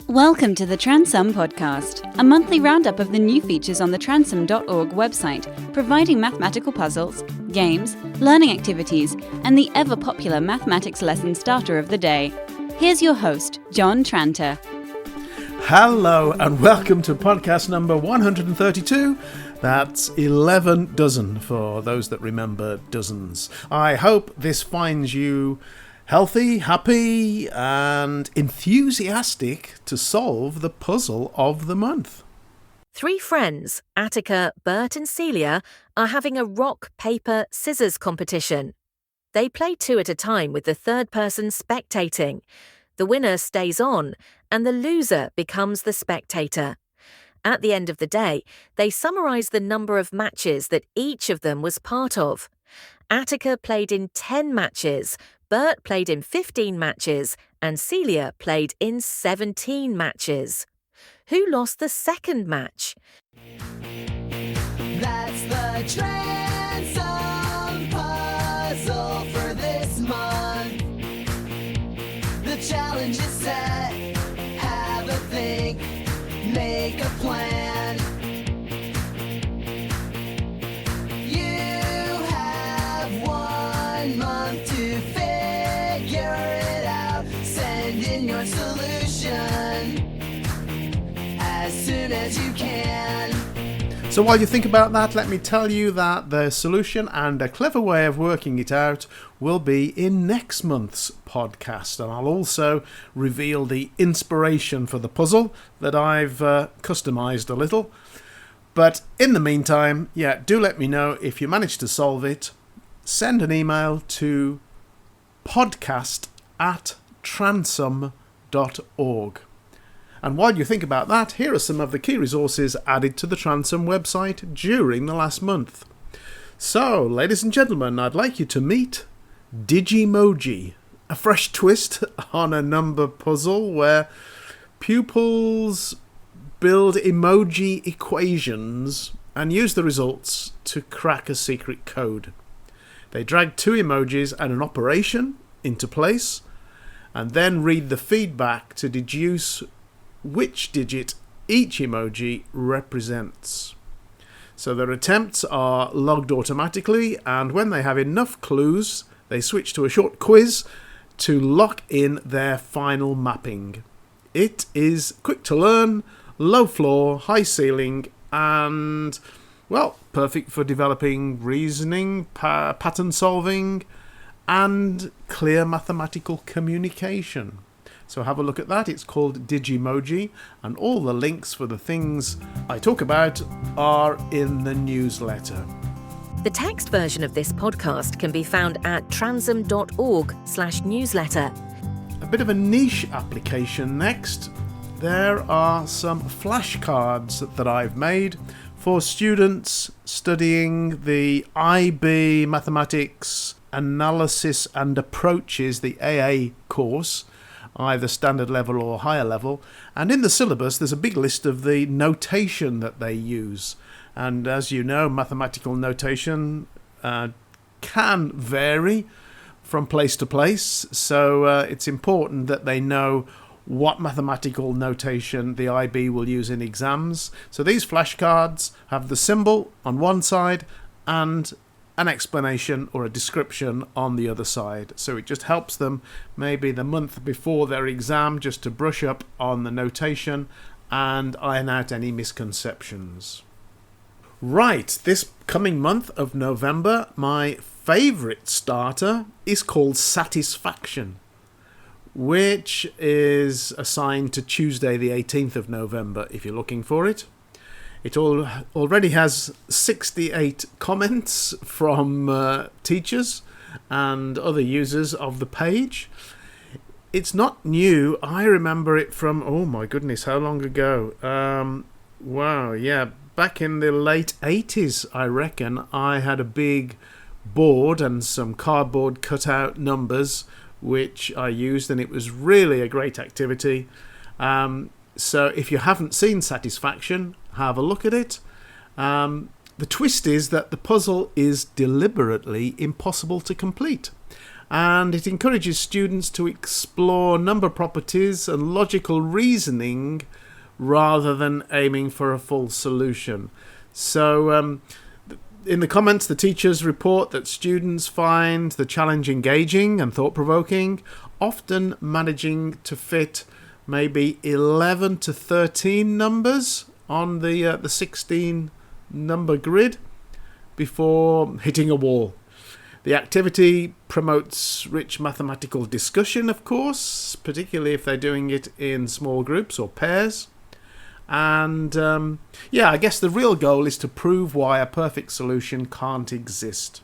Welcome to the Transum Podcast, a monthly roundup of the new features on the transum.org website, providing mathematical puzzles, games, learning activities, and the ever-popular mathematics lesson starter of the day. Here's your host, John Tranter. Hello and welcome to podcast number 132. That's 11 dozen for those that remember dozens. I hope this finds you healthy, happy, and enthusiastic to solve the puzzle of the month. Three friends, Attica, Bert and Celia, are having a rock, paper, scissors competition. They play two at a time with the third person spectating. The winner stays on, and the loser becomes the spectator. At the end of the day, they summarise the number of matches that each of them was part of. Attica played in 10 matches, Bert played in 15 matches, and Celia played in 17 matches. Who lost the second match? That's the Transum puzzle for this month. The challenge is set. Have a think. Make a plan. You have 1 month to figure it out. Send in your solution as soon as you can. So while you think about that, let me tell you that the solution and a clever way of working it out will be in next month's podcast. And I'll also reveal the inspiration for the puzzle that I've customized a little. But in the meantime, do let me know if you manage to solve it. Send an email to podcast@transum.org. And while you think about that, here are some of the key resources added to the Transum website during the last month. So, ladies and gentlemen, I'd like you to meet Digimoji, a fresh twist on a number puzzle where pupils build emoji equations and use the results to crack a secret code. They drag two emojis and an operation into place and then read the feedback to deduce which digit each emoji represents. So their attempts are logged automatically, and when they have enough clues, they switch to a short quiz to lock in their final mapping. It is quick to learn, low floor, high ceiling, and, well, perfect for developing reasoning, pattern solving, and clear mathematical communication. So have a look at that. It's called Digimoji, and all the links for the things I talk about are in the newsletter. The text version of this podcast can be found at transum.org/newsletter. A bit of a niche application next. There are some flashcards that I've made for students studying the IB Mathematics Analysis and Approaches, the AA course, either standard level or higher level, and in the syllabus there's a big list of the notation that they use. And as you know, mathematical notation can vary from place to place, so it's important that they know what mathematical notation the IB will use in exams. So these flashcards have the symbol on one side and an explanation or a description on the other side. So it just helps them maybe the month before their exam just to brush up on the notation and iron out any misconceptions. Right, this coming month of November, my favourite starter is called Satisfaction, which is assigned to Tuesday the 18th of November if you're looking for it. It already has 68 comments from teachers and other users of the page. It's not new. I remember it from, oh my goodness, how long ago? Back in the late 80s, I reckon. I had a big board and some cardboard cutout numbers which I used, and it was really a great activity. So if you haven't seen Satisfaction, have a look at it. The twist is that the puzzle is deliberately impossible to complete. and it encourages students to explore number properties and logical reasoning rather than aiming for a full solution. So in the comments, the teachers report that students find the challenge engaging and thought-provoking, often managing to fit maybe 11 to 13 numbers on the 16 number grid before hitting a wall. The activity promotes rich mathematical discussion, of course, particularly if they're doing it in small groups or pairs. And I guess the real goal is to prove why a perfect solution can't exist.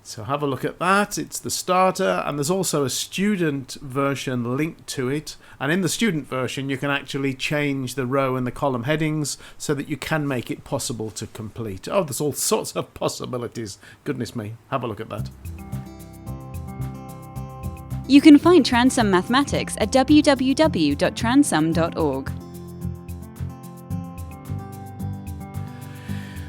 So have a look at that. It's the starter, and there's also a student version linked to it. And in the student version, you can actually change the row and the column headings so that you can make it possible to complete. Oh, there's all sorts of possibilities. Goodness me, have a look at that. You can find Transum Mathematics at www.transum.org.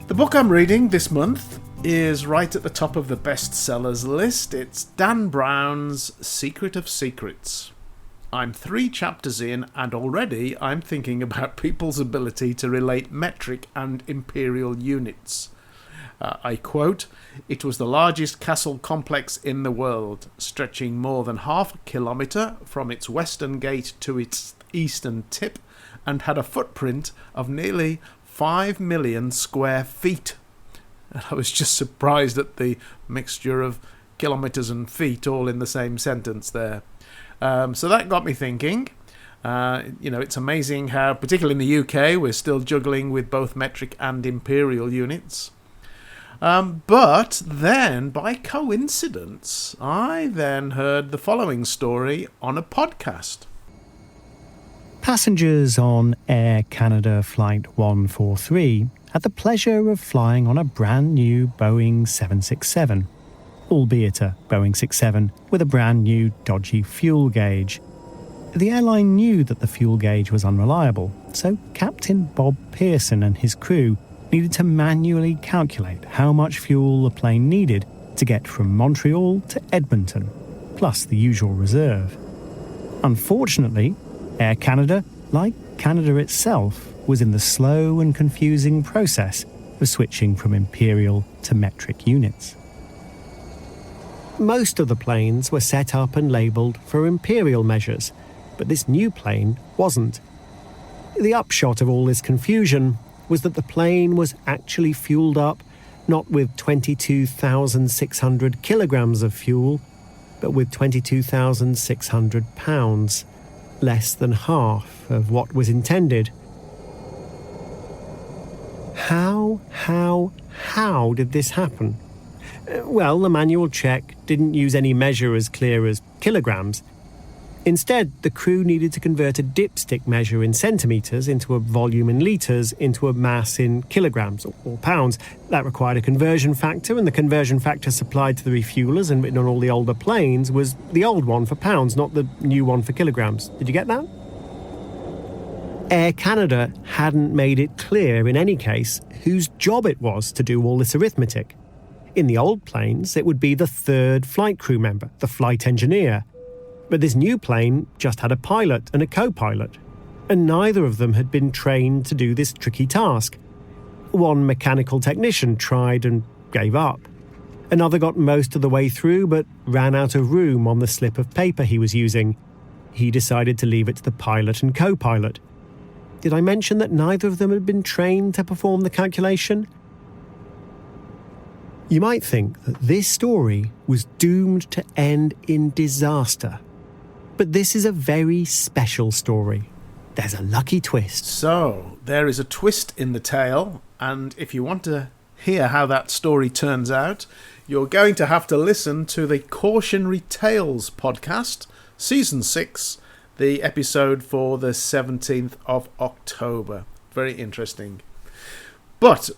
The book I'm reading this month is right at the top of the bestsellers list. It's Dan Brown's Secret of Secrets. I'm 3 chapters in, and already I'm thinking about people's ability to relate metric and imperial units. I quote, "It was the largest castle complex in the world, stretching more than half a kilometre from its western gate to its eastern tip, and had a footprint of nearly 5 million square feet." And I was just surprised at the mixture of kilometres and feet all in the same sentence there. So that got me thinking. It's amazing how, particularly in the UK, we're still juggling with both metric and imperial units. But then, by coincidence, I then heard the following story on a podcast. Passengers on Air Canada Flight 143 had the pleasure of flying on a brand new Boeing 767, albeit a Boeing 67 with a brand new dodgy fuel gauge. The airline knew that the fuel gauge was unreliable, so Captain Bob Pearson and his crew needed to manually calculate how much fuel the plane needed to get from Montreal to Edmonton, plus the usual reserve. Unfortunately, Air Canada, like Canada itself, was in the slow and confusing process of switching from imperial to metric units. Most of the planes were set up and labelled for imperial measures, but this new plane wasn't. The upshot of all this confusion was that the plane was actually fueled up not with 22,600 kilograms of fuel, but with 22,600 pounds, less than half of what was intended. How did this happen? Well, the manual check didn't use any measure as clear as kilograms. Instead, the crew needed to convert a dipstick measure in centimetres into a volume in litres into a mass in kilograms or pounds. That required a conversion factor, and the conversion factor supplied to the refuelers and written on all the older planes was the old one for pounds, not the new one for kilograms. Did you get that? Air Canada hadn't made it clear, in any case, whose job it was to do all this arithmetic. In the old planes, it would be the third flight crew member, the flight engineer. But this new plane just had a pilot and a co-pilot, and neither of them had been trained to do this tricky task. One mechanical technician tried and gave up. Another got most of the way through but ran out of room on the slip of paper he was using. He decided to leave it to the pilot and co-pilot. Did I mention that neither of them had been trained to perform the calculation? You might think that this story was doomed to end in disaster. But this is a very special story. There's a lucky twist. So, there is a twist in the tale, and if you want to hear how that story turns out, you're going to have to listen to the Cautionary Tales podcast, Season 6, the episode for the 17th of October. Very interesting. But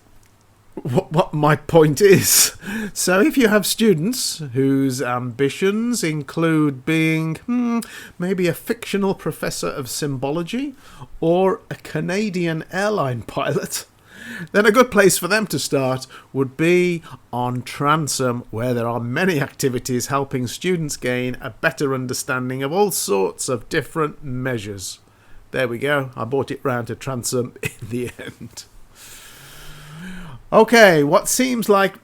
what my point is, so if you have students whose ambitions include being maybe a fictional professor of symbology or a Canadian airline pilot, then a good place for them to start would be on Transom, where there are many activities helping students gain a better understanding of all sorts of different measures. There we go. I brought it round to Transom in the end. Okay, what seems like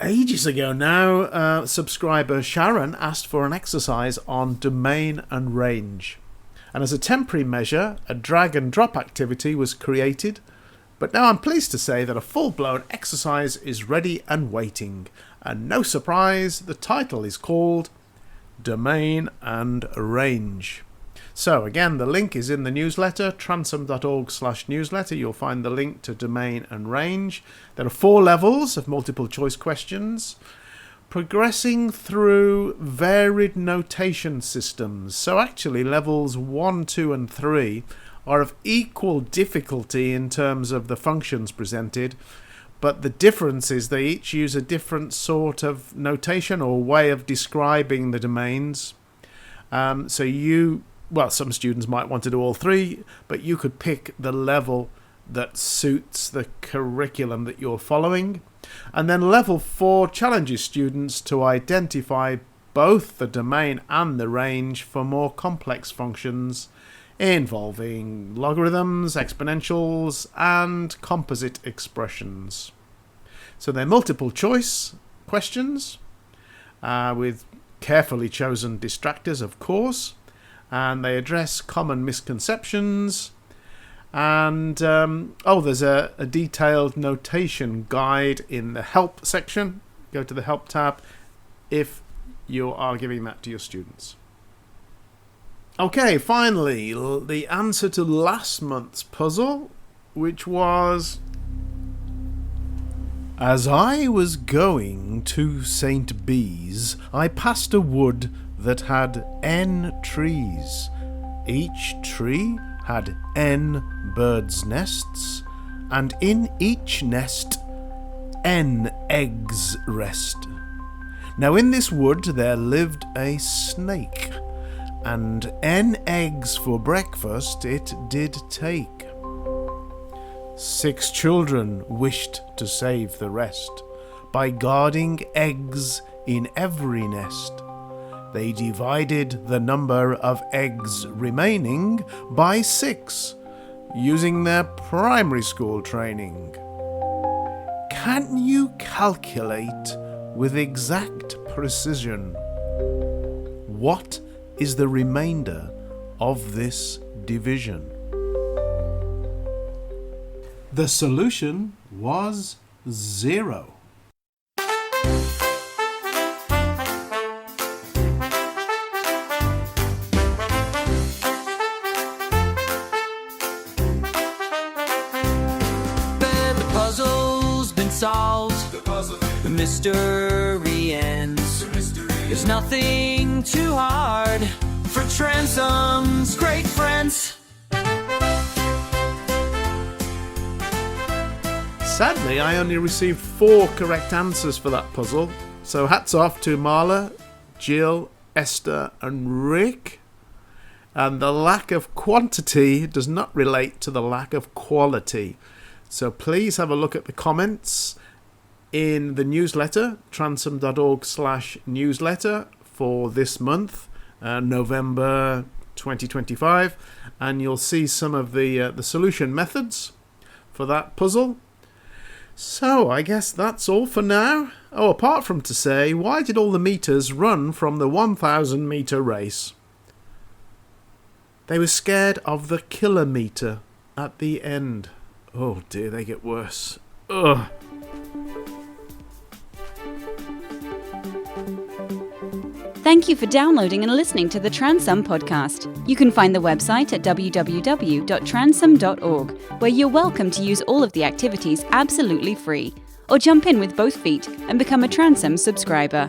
ages ago now, subscriber Sharon asked for an exercise on domain and range. And as a temporary measure, a drag and drop activity was created. But now I'm pleased to say that a full-blown exercise is ready and waiting. And no surprise, the title is called Domain and Range. So again, the link is in the newsletter, transom.org/newsletter. You'll find the link to domain and range. There are 4 levels of multiple choice questions, progressing through varied notation systems. So actually levels 1, 2 and 3 are of equal difficulty in terms of the functions presented, but the difference is they each use a different sort of notation or way of describing the domains. Some students might want to do all 3, but you could pick the level that suits the curriculum that you're following. And then level 4 challenges students to identify both the domain and the range for more complex functions involving logarithms, exponentials, and composite expressions. So they're multiple choice questions with carefully chosen distractors, of course, and they address common misconceptions. And there's a detailed notation guide in the help section. Go to the help tab if you are giving that to your students. Okay, finally, the answer to last month's puzzle, which was: as I was going to St. Bees, I passed a wood that had N trees. Each tree had N birds' nests, and in each nest N eggs rest. Now in this wood there lived a snake, and N eggs for breakfast it did take. 6 children wished to save the rest by guarding eggs in every nest. They divided the number of eggs remaining by 6, using their primary school training. Can you calculate with exact precision what is the remainder of this division? The solution was 0. Solved. The mystery ends. There's nothing too hard for Transom's great friends. Sadly, I only received 4 correct answers for that puzzle. So hats off to Marla, Jill, Esther and Rick. And the lack of quantity does not relate to the lack of quality. So please have a look at the comments in the newsletter, transom.org/newsletter for this month, November 2025, and you'll see some of the solution methods for that puzzle. So I guess that's all for now. Oh, apart from to say, why did all the meters run from the 1,000 meter race? They were scared of the kilometer at the end. Oh dear, they get worse. Ugh. Thank you for downloading and listening to the Transom podcast. You can find the website at www.transom.org, where you're welcome to use all of the activities absolutely free, or jump in with both feet and become a Transom subscriber.